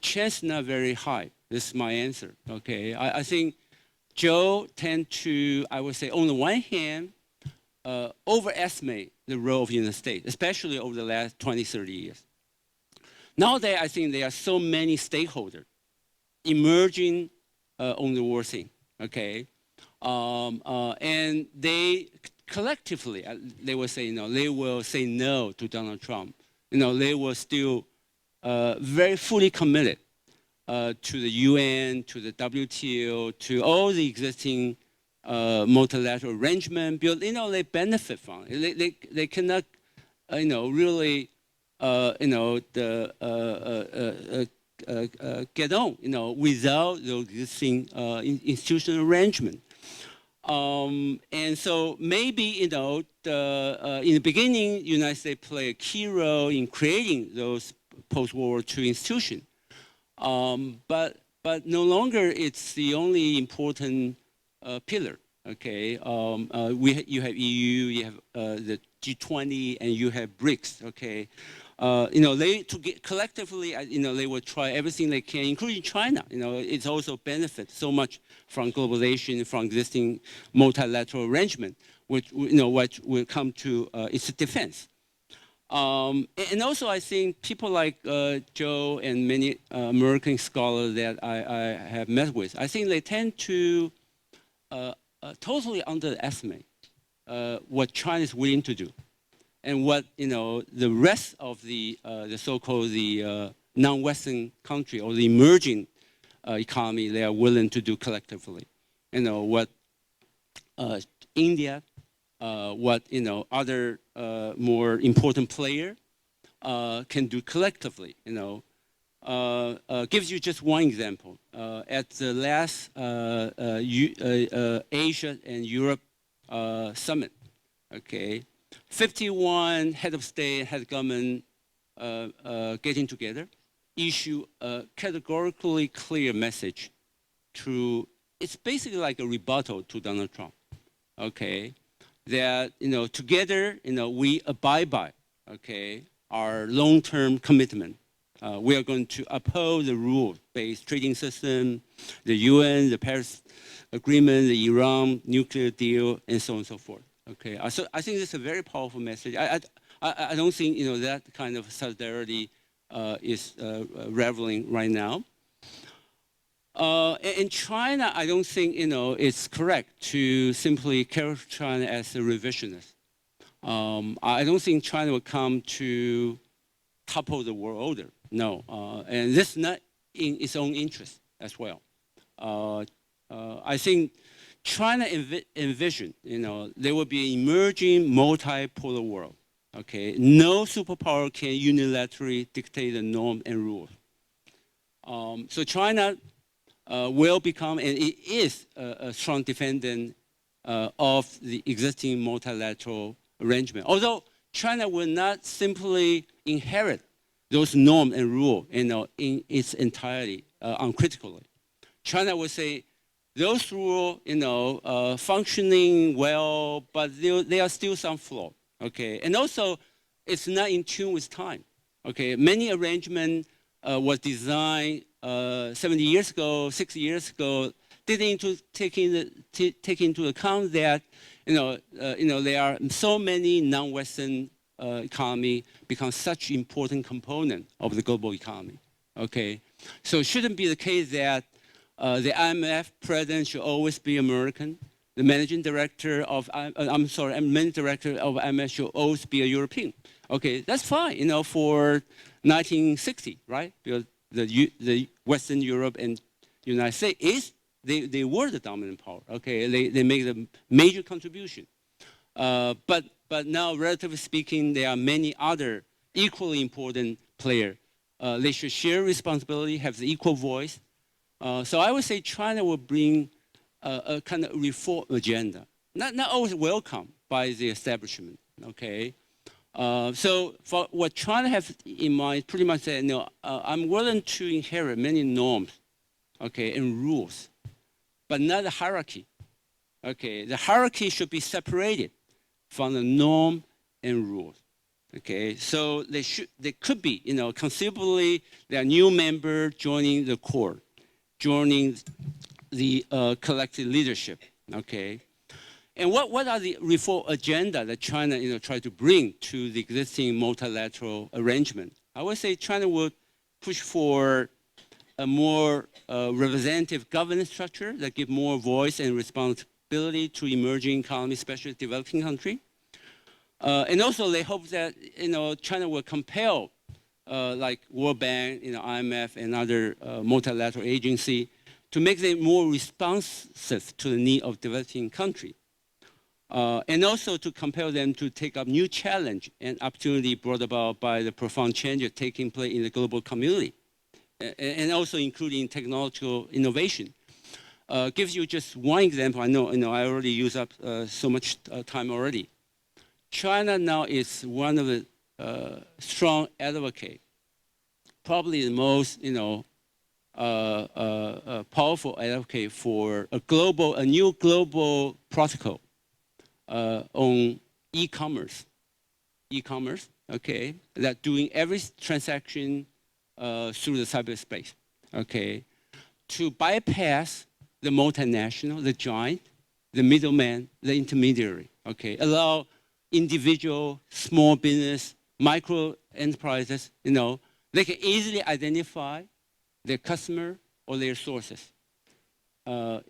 chance is not very high. This is my answer. Okay, I think Joe tend to, I would say, on the one hand, overestimate the role of the United States, especially over the last 20, 30 years. Nowadays, I think there are so many stakeholders emerging on the world scene. Okay, and they collectively, they will say, they will say no to Donald Trump. They were still very fully committed to the UN, to the WTO, to all the existing multilateral arrangement. They benefit from it. They cannot, really, get on, without the existing institutional arrangement. And so maybe, in the beginning, the United States played a key role in creating those post-World War II institutions. But no longer it's the only important pillar. Okay, you have EU, you have the G20, and you have BRICS. Okay, collectively, they will try everything they can, including China. It's also benefit so much from globalization, from existing multilateral arrangement, which what will come to its defense. And also, I think people like Joe and many American scholars that I have met with, I think they tend to totally underestimate what China is willing to do, and what the rest of the so-called non-Western country or the emerging economy they are willing to do collectively. What India, what other more important player can do collectively. Gives you just one example. At the last Asia and Europe summit, okay, 51 head of state, head of government getting together, issue a categorically clear message to, it's basically like a rebuttal to Donald Trump, okay, that, together, we abide by, okay, our long-term commitment. We are going to uphold the rule-based trading system, the UN, the Paris Agreement, the Iran nuclear deal, and so on and so forth. Okay, so I think it's a very powerful message. I don't think that kind of solidarity is reveling right now. In China, I don't think it's correct to simply characterize China as a revisionist. I don't think China will come to topple the world order. No, and this is not in its own interest as well. I think China envisioned, there will be an emerging multipolar world. Okay, no superpower can unilaterally dictate the norm and rules. So China will become, and it is, a strong defendant of the existing multilateral arrangement. Although China will not simply inherit those norms and rules, in its entirety, uncritically. China will say those rules, functioning well, but there are still some flaws. Okay, and also it's not in tune with time. Okay, many arrangements was designed 70 years ago, 60 years ago, didn't take into account that there are so many non-Western economy become such important component of the global economy. Okay, so it shouldn't be the case that the IMF president should always be American. The managing director of managing director of IMF should always be a European. Okay, that's fine. For 1960, right? Because the Western Europe and United States they were the dominant power. Okay, they make a major contribution. But now, relatively speaking, there are many other equally important players. They should share responsibility, have the equal voice. So I would say China will bring a kind of reform agenda, not always welcome by the establishment. Okay, so for what China has in mind, pretty much said, I'm willing to inherit many norms, okay, and rules, but not a hierarchy. Okay, the hierarchy should be separated from the norm and rules. Okay, so they could be, conceivably, there are new members joining the core, joining the collective leadership. Okay, and what are the reform agenda that China, try to bring to the existing multilateral arrangement? I would say China would push for a more representative governance structure that give more voice and responsibility accessibility to emerging economies, especially developing country. And also they hope that, China will compel like World Bank, IMF and other multilateral agency to make them more responsive to the need of developing country. And also to compel them to take up new challenge and opportunity brought about by the profound changes taking place in the global community, and also including technological innovation. Gives you just one example. I know, I already used up so much time already. China now is one of the strong advocate, probably the most, powerful advocate for a new global protocol on e-commerce, okay, that doing every transaction through the cyberspace, okay, to bypass the multinational, the giant, the middleman, the intermediary, okay, allow individual, small business, micro enterprises, they can easily identify their customer or their sources, so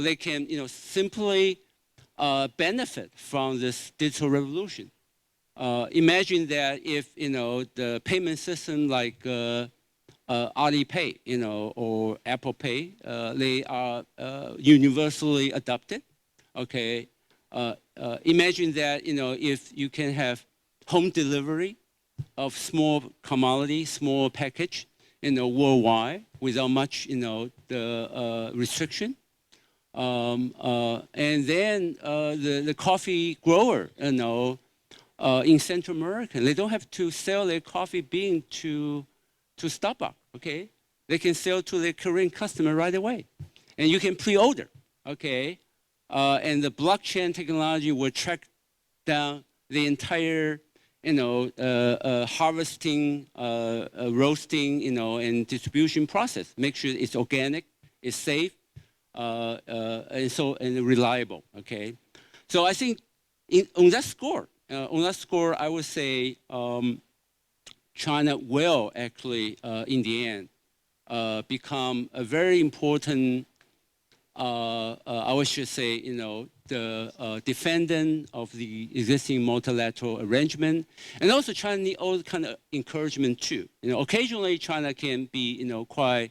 they can, simply benefit from this digital revolution. Imagine that if, the payment system like Alipay, or Apple Pay, they are universally adopted, okay? Imagine that, if you can have home delivery of small commodity, small package, worldwide without much, the restriction. And then the coffee grower, in Central America, they don't have to sell their coffee bean to Starbucks, okay? They can sell to their Korean customer right away. And you can pre-order, okay? And the blockchain technology will track down the entire, harvesting, roasting, and distribution process. Make sure it's organic, it's safe, and reliable, okay? So I think on that score, I would say China will actually, in the end, become a very important, I should say, the defendant of the existing multilateral arrangement. And also China needs all kind of encouragement too. Occasionally China can be, quite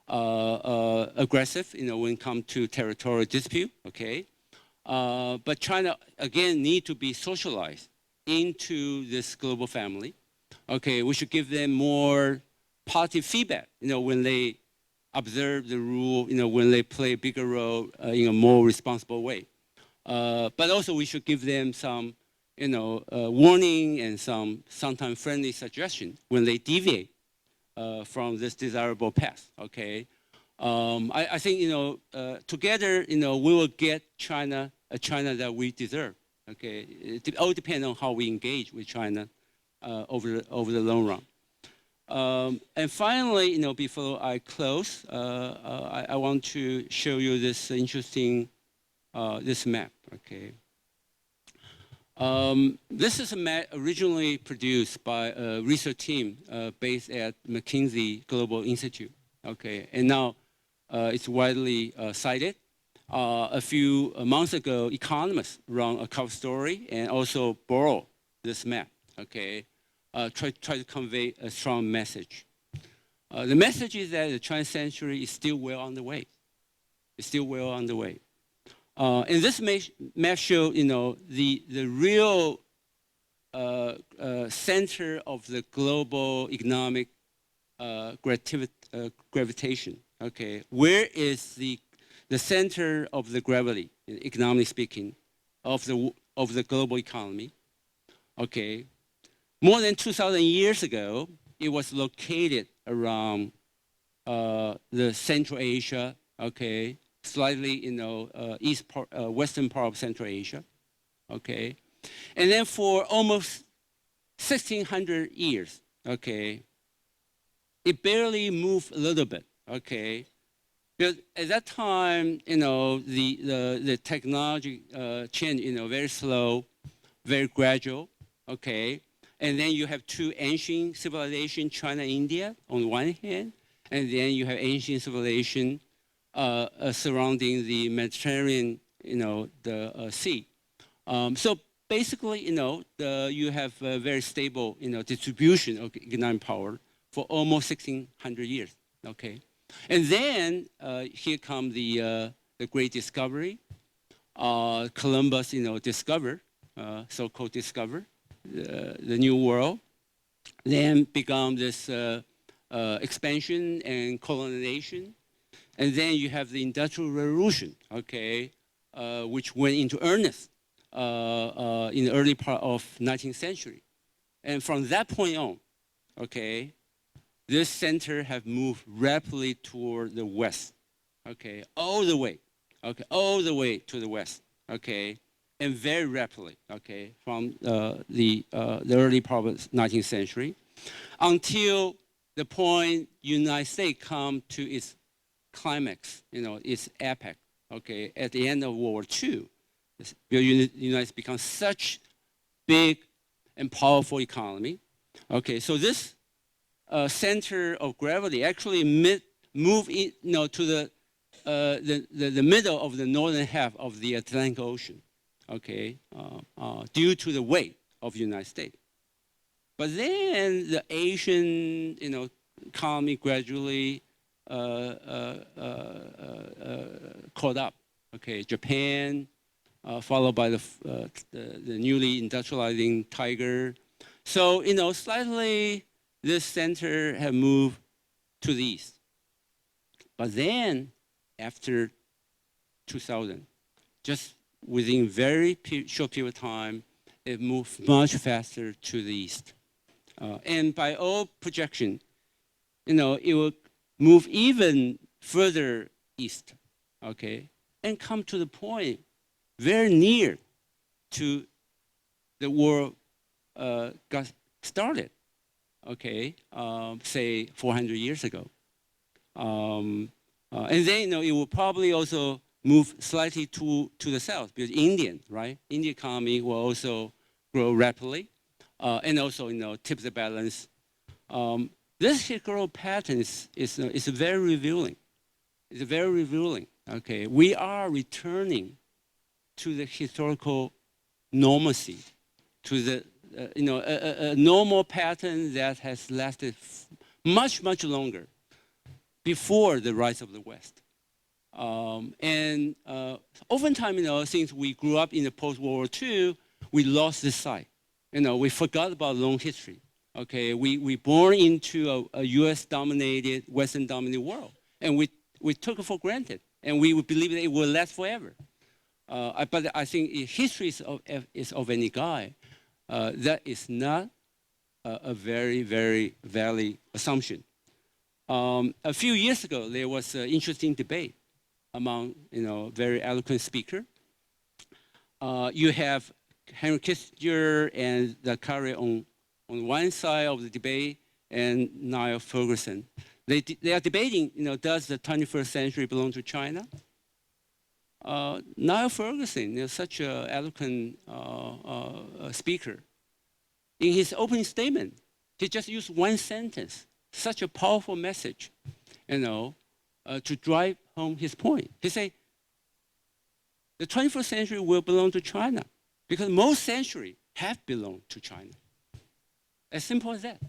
aggressive, when it comes to territorial dispute, okay? But China, again, need to be socialized into this global family. Okay, we should give them more positive feedback, when they observe the rule, when they play a bigger role in a more responsible way. But also we should give them some, warning and sometimes friendly suggestion when they deviate from this desirable path, okay? I think, together, we will get China, a China that we deserve, okay? It all depends on how we engage with China over the long run. And finally, before I close, I want to show you this interesting, this map, okay? This is a map originally produced by a research team based at McKinsey Global Institute, okay? And now it's widely cited. A few months ago, economists ran a cover story and also borrowed this map, okay? Try to convey a strong message. The message is that the 20th century is still well on the way. It's still well on the way. And this map shows, the real center of the global economic gravitation. Okay, where is the center of the gravity, economically speaking, of the global economy? Okay, more than 2,000 years ago, it was located around the Central Asia. Okay. Slightly, western part of Central Asia, okay? And then for almost 1,600 years, okay, it barely moved a little bit, okay? Because at that time, the technology change, very slow, very gradual, okay? And then you have two ancient civilizations, China and India, on one hand, and then you have ancient civilization surrounding the Mediterranean, the sea. So basically, you have a very stable, distribution of economic power for almost 1,600 years. Okay, and then here come the great discovery. Columbus, discovered, so-called discover the new world. Then began this expansion and colonization. And then you have the Industrial Revolution, okay, which went into earnest in the early part of 19th century. And from that point on, okay, this center have moved rapidly toward the west, okay, all the way to the west, okay, and very rapidly, okay, from the early part of the 19th century until the point United States come to its climax, its epic, okay, at the end of World War II. The United States becomes such big and powerful economy. Okay, so this center of gravity actually move in, to the middle of the northern half of the Atlantic Ocean, okay, due to the weight of the United States. But then the Asian, economy gradually caught up. Okay, Japan, followed by the newly industrializing tiger. So, slightly this center have moved to the east. But then, after 2000, just within very short period of time, it moved much faster to the east. And by all projection, it will move even further east, okay, and come to the point very near to the war got started, okay, say 400 years ago. And then, it will probably also move slightly to the south because Indian economy will also grow rapidly, and also, tip the balance. This historical pattern is very revealing. It's very revealing. Okay, we are returning to the historical normalcy, to the a normal pattern that has lasted much longer before the rise of the West. And oftentimes, since we grew up in the post-World War II, we lost this sight. We forgot about long history. Okay, we born into a U.S.-dominated, Western-dominated world, and we took it for granted, and we would believe that it will last forever. But I think history is of any guy. That is not a very, very valid assumption. A few years ago, there was an interesting debate among very eloquent speaker. You have Henry Kissinger and the Carrier on one side of the debate, and Niall Ferguson. They are debating, does the 21st century belong to China? Niall Ferguson, such an eloquent speaker, in his opening statement, he just used one sentence, such a powerful message, to drive home his point. He said, the 21st century will belong to China because most centuries have belonged to China. As simple as that.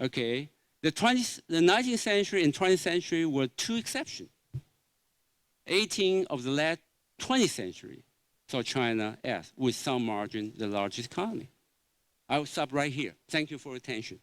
Okay, the 19th century and 20th century were two exceptions. 18 of the last 20th century saw China as, with some margin, the largest economy. I will stop right here. Thank you for your attention.